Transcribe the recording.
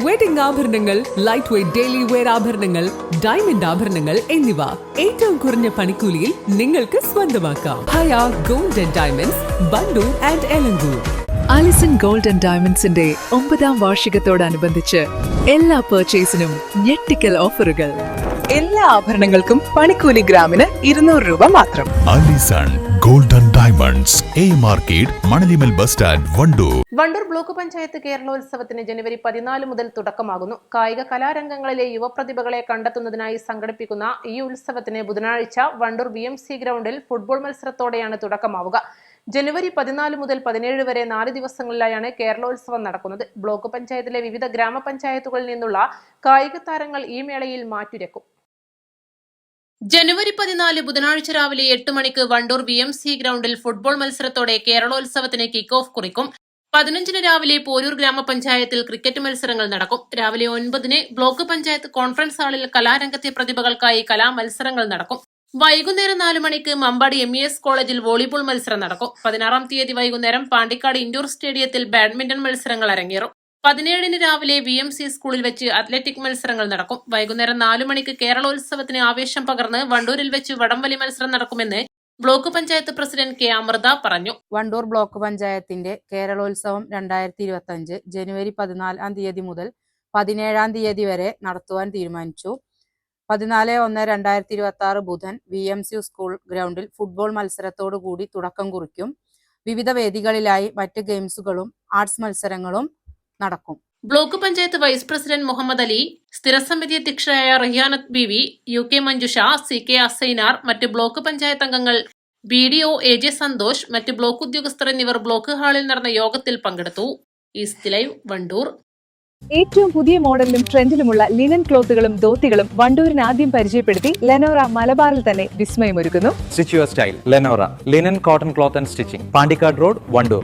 Wedding ആഭരണങ്ങൾ, light weight daily wear ആഭരണങ്ങൾ, diamond ആഭരണങ്ങൾ എന്നിവ ഏറ്റവും കുറഞ്ഞ പണിക്കൂലിയിൽ നിങ്ങൾക്ക് സ്വന്തമാക്കാം. ഹയ gold and diamonds, Wandoor and Elankur. Alison gold and ഡയമണ്ട്സിന്റെ 9ാം വാർഷികത്തോടനുബന്ധിച്ച് എല്ലാ പർച്ചേസിനും ഞെട്ടിക്കൽ ഓഫറുകൾ. എല്ലാ ആഭരണങ്ങൾക്കും പണിക്കൂലി ഗ്രാമിന് 200 രൂപ മാത്രം. Alison gold and diamonds, A market, Manalimal bus stand, Wandoor. Wandoor block panchayat കേരളോത്സവത്തിന് ജനുവരി 14 മുതൽ തുടക്കമാകുന്നു. കായിക കലാരംഗങ്ങളിലെ യുവപ്രതിഭകളെ കണ്ടെത്തുന്നതിനായി സംഘടിപ്പിക്കുന്ന ഈ ഉത്സവത്തിന് ബുധനാഴ്ച വണ്ടൂർ BMC ഗ്രൗണ്ടിൽ ഫുട്ബോൾ മത്സരത്തോടെയാണ് തുടക്കമാവുക. ജനുവരി 14 മുതൽ 17 വരെ 4 ദിവസങ്ങളിലായാണ് കേരളോത്സവം നടക്കുന്നത്. ബ്ലോക്ക് പഞ്ചായത്തിലെ വിവിധ ഗ്രാമപഞ്ചായത്തുകളിൽ നിന്നുള്ള കായിക താരങ്ങൾ ഈ മേളയിൽ മാറ്റുരക്കും. ജനുവരി 14 ബുധനാഴ്ച രാവിലെ 8 മണിക്ക് വണ്ടൂർ BMC ഗ്രൗണ്ടിൽ ഫുട്ബോൾ മത്സരത്തോടെ കേരളോത്സവത്തിന് കിക്ക് ഓഫ് കുറിക്കും. 15 രാവിലെ പോരൂർ ഗ്രാമപഞ്ചായത്തിൽ ക്രിക്കറ്റ് മത്സരങ്ങൾ നടക്കും. രാവിലെ 9 ബ്ലോക്ക് പഞ്ചായത്ത് കോൺഫറൻസ് ഹാളിൽ കലാരംഗത്തെ പ്രതിഭകൾക്കായി കലാമത്സരങ്ങൾ നടക്കും. വൈകുന്നേരം 4 മണിക്ക് മമ്പാടി MES കോളേജിൽ വോളിബോൾ മത്സരം നടക്കും. 16 തീയതി വൈകുന്നേരം പാണ്ടിക്കാട് ഇൻഡോർ സ്റ്റേഡിയത്തിൽ ബാഡ്മിന്റൺ മത്സരങ്ങൾ അരങ്ങേറും. 17 രാവിലെ BMC സ്കൂളിൽ വെച്ച് അത്ലറ്റിക് മത്സരങ്ങൾ നടക്കും. വൈകുന്നേരം 4 മണിക്ക് കേരളോത്സവത്തിന് ആവേശം പകർന്ന് വണ്ടൂരിൽ വെച്ച് വടംവലി മത്സരം നടക്കുമെന്ന് block panchayat president K Amrutha പറഞ്ഞു. വണ്ടൂർ ബ്ലോക്ക് പഞ്ചായത്തിന്റെ കേരളോത്സവം 2025 ജനുവരി 14 തീയതി മുതൽ 17 തീയതി വരെ നടത്തുവാൻ തീരുമാനിച്ചു. 14/1/2026 ബുധൻ BMC സ്കൂൾ ഗ്രൗണ്ടിൽ ഫുട്ബോൾ മത്സരത്തോടു കൂടി തുടക്കം കുറിക്കും. വിവിധ വേദികളിലായി മറ്റ് ഗെയിംസുകളും ആർട്സ് മത്സരങ്ങളും നടക്കും. Block panchayat vice president Muhammad Ali, സ്ഥിരസമിതി അധ്യക്ഷരായ Riyanath BV, UK Manjusha, CK Asainar, മറ്റ് ബ്ലോക്ക് പഞ്ചായത്ത് അംഗങ്ങൾ, BDO AJ സന്തോഷ്, മറ്റ് ബ്ലോക്ക് ഉദ്യോഗസ്ഥർ എന്നിവർ ബ്ലോക്ക് ഹാളിൽ നടന്ന യോഗത്തിൽ പങ്കെടുത്തു. East live Wandoor. ഏറ്റവും പുതിയ മോഡലിലും ട്രെൻഡിലുമുള്ള ലിനൻ ക്ലോത്തുകളും ധോത്തികളും വണ്ടൂരിന് ആദ്യം പരിചയപ്പെടുത്തി ലെനോറ മലബാറിൽ തന്നെ വിസ്മയമൊരുക്കുന്നു. Stitch your style Lenora linen cotton cloth and stitching, Pandikkad road, Wandoor.